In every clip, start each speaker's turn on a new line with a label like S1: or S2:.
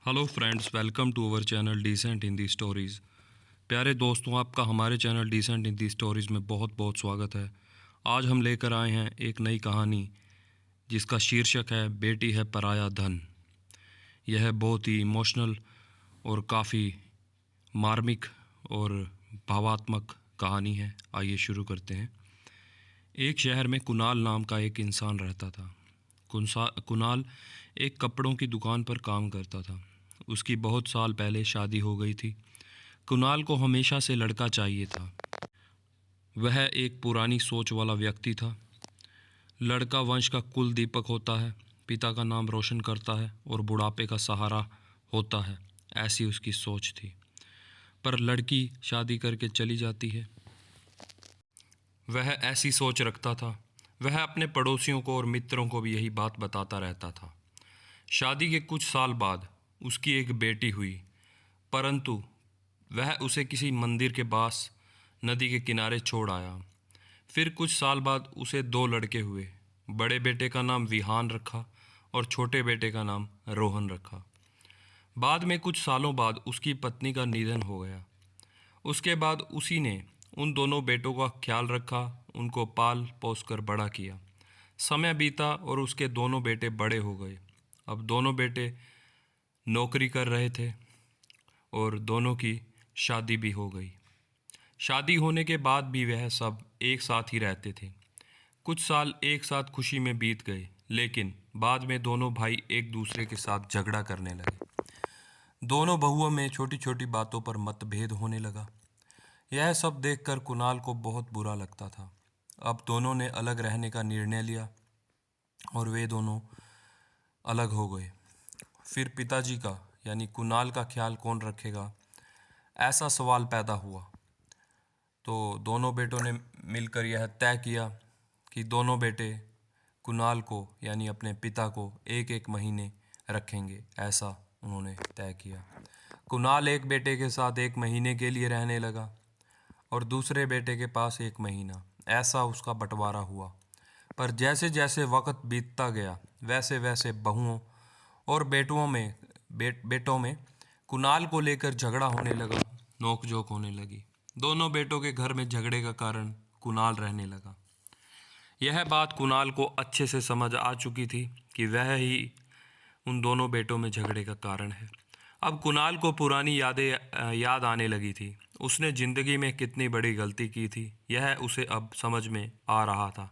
S1: Hello friends, welcome to our channel decent Hindi stories. प्यारे दोस्तों, आपका हमारे चैनल डिसेंट हिंदी स्टोरीज़ में बहुत बहुत स्वागत है। आज हम लेकर आए हैं एक नई कहानी जिसका शीर्षक है बेटी है पराया धन। यह बहुत ही इमोशनल और काफ़ी मार्मिक और भावात्मक कहानी है। आइए शुरू करते हैं। एक शहर में कुणाल नाम का एक इंसान रहता था। कुणाल एक कपड़ों की दुकान पर काम करता था। उसकी बहुत साल पहले शादी हो गई थी। कुणाल को हमेशा से लड़का चाहिए था। वह एक पुरानी सोच वाला व्यक्ति था। लड़का वंश का कुल दीपक होता है, पिता का नाम रोशन करता है और बुढ़ापे का सहारा होता है, ऐसी उसकी सोच थी। पर लड़की शादी करके चली जाती है। वह ऐसी सोच रखता था। वह अपने पड़ोसियों को और मित्रों को भी यही बात बताता रहता था। शादी के कुछ साल बाद उसकी एक बेटी हुई, परंतु वह उसे किसी मंदिर के पास नदी के किनारे छोड़ आया। फिर कुछ साल बाद उसे दो लड़के हुए। बड़े बेटे का नाम विहान रखा और छोटे बेटे का नाम रोहन रखा। बाद में कुछ सालों बाद उसकी पत्नी का निधन हो गया। उसके बाद उसी ने उन दोनों बेटों का ख्याल रखा, उनको पाल पोस कर बड़ा किया। समय बीता और उसके दोनों बेटे बड़े हो गए। अब दोनों बेटे नौकरी कर रहे थे और दोनों की शादी भी हो गई। शादी होने के बाद भी वह सब एक साथ ही रहते थे। कुछ साल एक साथ खुशी में बीत गए, लेकिन बाद में दोनों भाई एक दूसरे के साथ झगड़ा करने लगे। दोनों बहुओं में छोटी छोटी बातों पर मतभेद होने लगा। यह सब देखकर कुणाल को बहुत बुरा लगता था। अब दोनों ने अलग रहने का निर्णय लिया और वे दोनों अलग हो गए। फिर पिताजी का यानी कुणाल का ख्याल कौन रखेगा, ऐसा सवाल पैदा हुआ। तो दोनों बेटों ने मिलकर यह तय किया कि दोनों बेटे कुणाल को यानी अपने पिता को एक एक महीने रखेंगे, ऐसा उन्होंने तय किया। कुणाल एक बेटे के साथ एक महीने के लिए रहने लगा और दूसरे बेटे के पास एक महीना। ऐसा उसका बंटवारा हुआ। पर जैसे जैसे वक्त बीतता गया, वैसे वैसे बहुओं और बेटों में कुणाल को लेकर झगड़ा होने लगा, नोकझोंक होने लगी। दोनों बेटों के घर में झगड़े का कारण कुणाल रहने लगा। यह बात कुणाल को अच्छे से समझ आ चुकी थी कि वह ही उन दोनों बेटों में झगड़े का कारण है। अब कुणाल को पुरानी यादें याद आने लगी थी। उसने ज़िंदगी में कितनी बड़ी गलती की थी, यह उसे अब समझ में आ रहा था।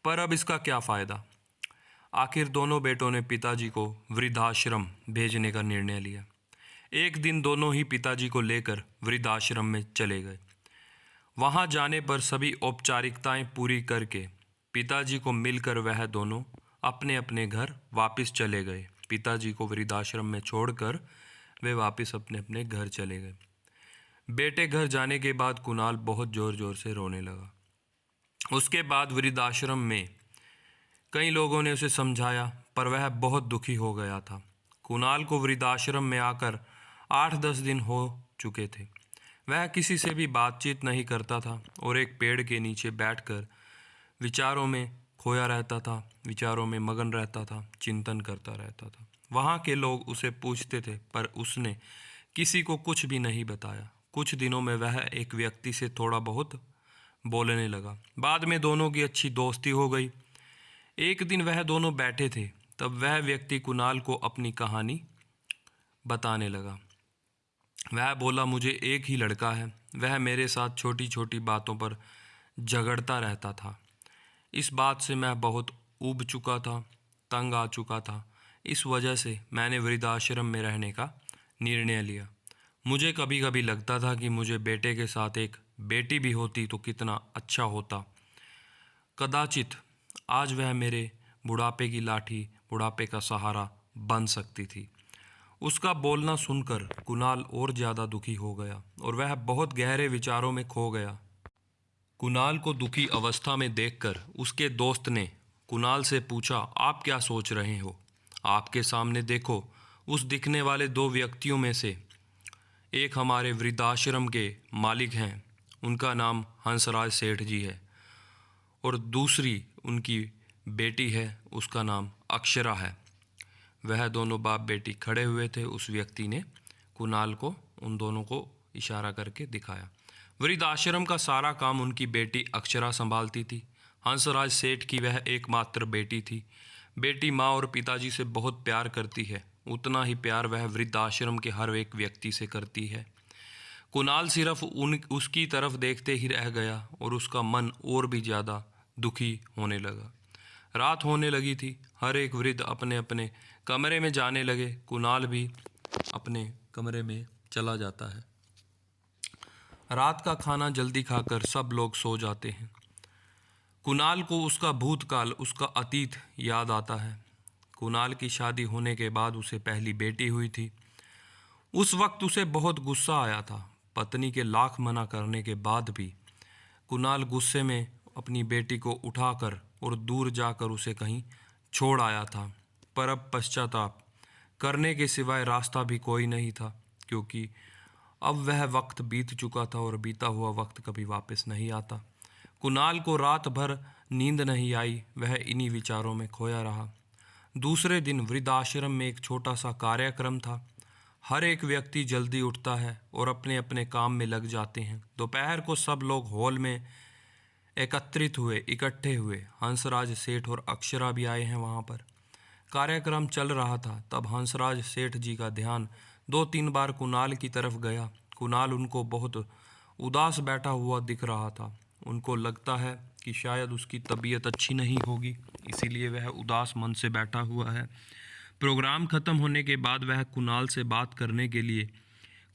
S1: पर अब इसका क्या फ़ायदा। आखिर दोनों बेटों ने पिताजी को वृद्धाश्रम भेजने का निर्णय लिया। एक दिन दोनों ही पिताजी को लेकर वृद्धाश्रम में चले गए। वहां जाने पर सभी औपचारिकताएं पूरी करके पिताजी को मिलकर वह दोनों अपने अपने घर वापस चले गए। पिताजी को वृद्धाश्रम में छोड़कर वे वापस अपने अपने घर चले गए। बेटे घर जाने के बाद कुणाल बहुत ज़ोर ज़ोर से रोने लगा। उसके बाद वृद्धाश्रम में कई लोगों ने उसे समझाया, पर वह बहुत दुखी हो गया था। कुणाल को वृद्धाश्रम में आकर 8-10 दिन हो चुके थे। वह किसी से भी बातचीत नहीं करता था और एक पेड़ के नीचे बैठकर विचारों में खोया रहता था, विचारों में मगन रहता था, चिंतन करता रहता था। वहाँ के लोग उसे पूछते थे, पर उसने किसी को कुछ भी नहीं बताया। कुछ दिनों में वह एक व्यक्ति से थोड़ा बहुत बोलने लगा। बाद में दोनों की अच्छी दोस्ती हो गई। एक दिन वह दोनों बैठे थे, तब वह व्यक्ति कुणाल को अपनी कहानी बताने लगा। वह बोला, मुझे एक ही लड़का है। वह मेरे साथ छोटी छोटी बातों पर झगड़ता रहता था। इस बात से मैं बहुत ऊब चुका था, तंग आ चुका था। इस वजह से मैंने वृद्धाश्रम में रहने का निर्णय लिया। मुझे कभी कभी लगता था कि मुझे बेटे के साथ एक बेटी भी होती तो कितना अच्छा होता। कदाचित आज वह मेरे बुढ़ापे की लाठी, बुढ़ापे का सहारा बन सकती थी। उसका बोलना सुनकर कुणाल और ज़्यादा दुखी हो गया और वह बहुत गहरे विचारों में खो गया। कुणाल को दुखी अवस्था में देखकर उसके दोस्त ने कुणाल से पूछा, आप क्या सोच रहे हो? आपके सामने देखो, उस दिखने वाले दो व्यक्तियों में से एक हमारे वृद्धाश्रम के मालिक हैं, उनका नाम हंसराज सेठ जी है, और दूसरी उनकी बेटी है, उसका नाम अक्षरा है। वह दोनों बाप बेटी खड़े हुए थे। उस व्यक्ति ने कुणाल को उन दोनों को इशारा करके दिखाया। वृद्ध आश्रम का सारा काम उनकी बेटी अक्षरा संभालती थी। हंसराज सेठ की वह एकमात्र बेटी थी। बेटी माँ और पिताजी से बहुत प्यार करती है, उतना ही प्यार वह वृद्ध आश्रम के हर एक व्यक्ति से करती है। कुणाल सिर्फ उसकी तरफ देखते ही रह गया और उसका मन और भी ज़्यादा दुखी होने लगा। रात होने लगी थी। हर एक वृद्ध अपने अपने कमरे में जाने लगे। कुणाल भी अपने कमरे में चला जाता है। रात का खाना जल्दी खाकर सब लोग सो जाते हैं। कुणाल को उसका भूतकाल, उसका अतीत याद आता है। कुणाल की शादी होने के बाद उसे पहली बेटी हुई थी। उस वक्त उसे बहुत गुस्सा आया था। पत्नी के लाख मना करने के बाद भी कुणाल गुस्से में अपनी बेटी को उठाकर और दूर जाकर उसे कहीं छोड़ आया था। पर अब पश्चाताप करने के सिवाय रास्ता भी कोई नहीं था, क्योंकि अब वह वक्त बीत चुका था और बीता हुआ वक्त कभी वापस नहीं आता। कुणाल को रात भर नींद नहीं आई। वह इन्हीं विचारों में खोया रहा। दूसरे दिन वृद्धाश्रम में एक छोटा सा कार्यक्रम था। हर एक व्यक्ति जल्दी उठता है और अपने अपने काम में लग जाते हैं। दोपहर को सब लोग हॉल में इकट्ठे हुए। हंसराज सेठ और अक्षरा भी आए हैं वहाँ पर। कार्यक्रम चल रहा था। तब हंसराज सेठ जी का ध्यान 2-3 बार कुणाल की तरफ गया। कुणाल उनको बहुत उदास बैठा हुआ दिख रहा था। उनको लगता है कि शायद उसकी तबीयत अच्छी नहीं होगी, इसीलिए वह उदास मन से बैठा हुआ है। प्रोग्राम ख़त्म होने के बाद वह कुणाल से बात करने के लिए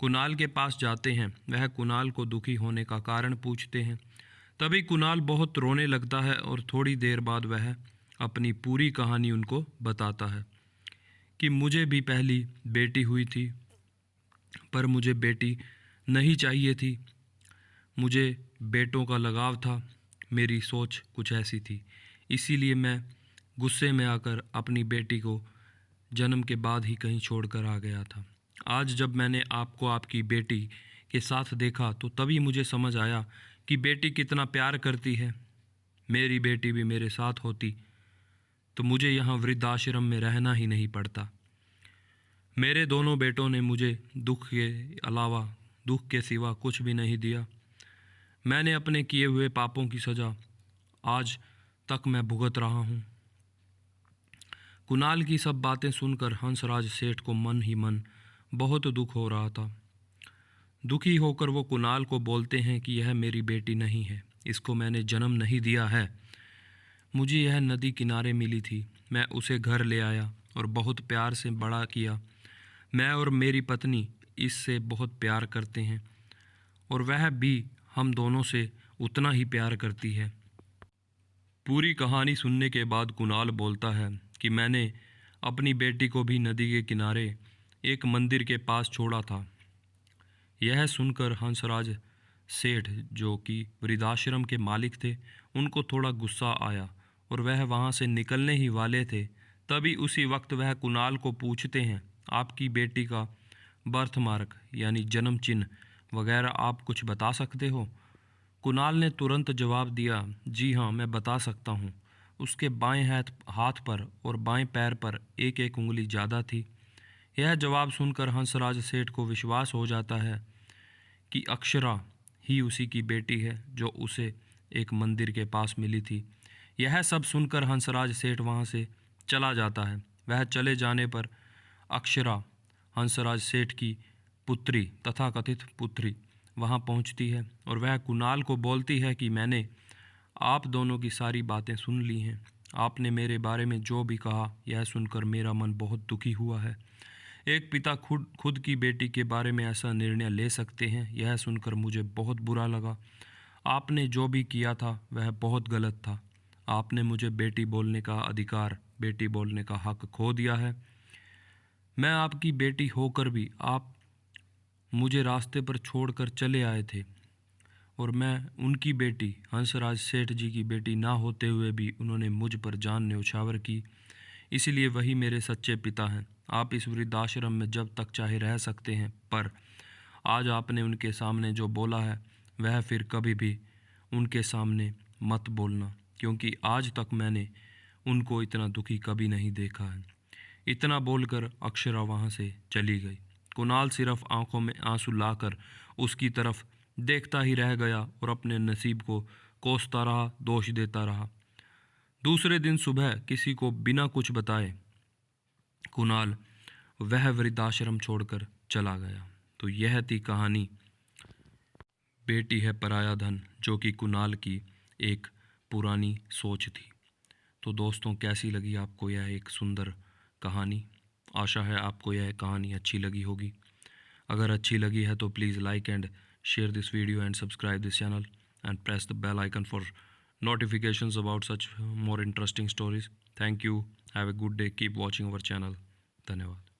S1: कुणाल के पास जाते हैं। वह कुणाल को दुखी होने का कारण पूछते हैं। तभी कुणाल बहुत रोने लगता है और थोड़ी देर बाद वह अपनी पूरी कहानी उनको बताता है कि मुझे भी पहली बेटी हुई थी, पर मुझे बेटी नहीं चाहिए थी। मुझे बेटों का लगाव था। मेरी सोच कुछ ऐसी थी, इसीलिए मैं गुस्से में आकर अपनी बेटी को जन्म के बाद ही कहीं छोड़कर आ गया था। आज जब मैंने आपको आपकी बेटी के साथ देखा तो तभी मुझे समझ आया कि बेटी कितना प्यार करती है। मेरी बेटी भी मेरे साथ होती तो मुझे यहाँ वृद्धाश्रम में रहना ही नहीं पड़ता। मेरे दोनों बेटों ने मुझे दुख के सिवा कुछ भी नहीं दिया। मैंने अपने किए हुए पापों की सज़ा आज तक मैं भुगत रहा हूँ। कुणाल की सब बातें सुनकर हंसराज सेठ को मन ही मन बहुत दुख हो रहा था। दुखी होकर वो कुणाल को बोलते हैं कि यह मेरी बेटी नहीं है, इसको मैंने जन्म नहीं दिया है। मुझे यह नदी किनारे मिली थी, मैं उसे घर ले आया और बहुत प्यार से बड़ा किया। मैं और मेरी पत्नी इससे बहुत प्यार करते हैं और वह भी हम दोनों से उतना ही प्यार करती है। पूरी कहानी सुनने के बाद कुणाल बोलता है कि मैंने अपनी बेटी को भी नदी के किनारे एक मंदिर के पास छोड़ा था। यह सुनकर हंसराज सेठ, जो कि वृद्धाश्रम के मालिक थे, उनको थोड़ा गुस्सा आया और वह वहाँ से निकलने ही वाले थे। तभी उसी वक्त वह कुणाल को पूछते हैं, आपकी बेटी का बर्थ मार्क यानी जन्म चिन्ह वगैरह आप कुछ बता सकते हो? कुणाल ने तुरंत जवाब दिया, जी हाँ, मैं बता सकता हूँ। उसके बाएं हाथ पर और बाएं पैर पर एक एक उंगली ज़्यादा थी। यह जवाब सुनकर हंसराज सेठ को विश्वास हो जाता है कि अक्षरा ही उसी की बेटी है जो उसे एक मंदिर के पास मिली थी। यह सब सुनकर हंसराज सेठ वहाँ से चला जाता है। वह चले जाने पर अक्षरा, हंसराज सेठ की पुत्री तथाकथित पुत्री, वहाँ पहुँचती है और वह कुणाल को बोलती है कि मैंने आप दोनों की सारी बातें सुन ली हैं। आपने मेरे बारे में जो भी कहा, यह सुनकर मेरा मन बहुत दुखी हुआ है। एक पिता खुद की बेटी के बारे में ऐसा निर्णय ले सकते हैं, यह सुनकर मुझे बहुत बुरा लगा। आपने जो भी किया था वह बहुत गलत था। आपने मुझे बेटी बोलने का अधिकार, बेटी बोलने का हक खो दिया है। मैं आपकी बेटी होकर भी आप मुझे रास्ते पर छोड़कर चले आए थे और मैं उनकी बेटी, हंसराज सेठ जी की बेटी ना होते हुए भी उन्होंने मुझ पर जान न्यौछावर की। इसलिए वही मेरे सच्चे पिता हैं। आप इस वृद्धाश्रम में जब तक चाहे रह सकते हैं, पर आज आपने उनके सामने जो बोला है वह फिर कभी भी उनके सामने मत बोलना, क्योंकि आज तक मैंने उनको इतना दुखी कभी नहीं देखा है। इतना बोलकर अक्षरा वहाँ से चली गई। कुणाल सिर्फ आंखों में आंसू लाकर उसकी तरफ देखता ही रह गया और अपने नसीब को कोसता रहा, दोष देता रहा। दूसरे दिन सुबह किसी को बिना कुछ बताए कुणाल वह वृद्धाश्रम छोड़कर चला गया। तो यह थी कहानी बेटी है पराया धन, जो कि कुणाल की एक पुरानी सोच थी। तो दोस्तों, कैसी लगी आपको यह एक सुंदर कहानी? आशा है आपको यह कहानी अच्छी लगी होगी। अगर अच्छी लगी है तो please like and share this video and subscribe this channel and press the bell icon for notifications about such more interesting stories. Thank you. Have a good day. Keep watching our channel. धन्यवाद।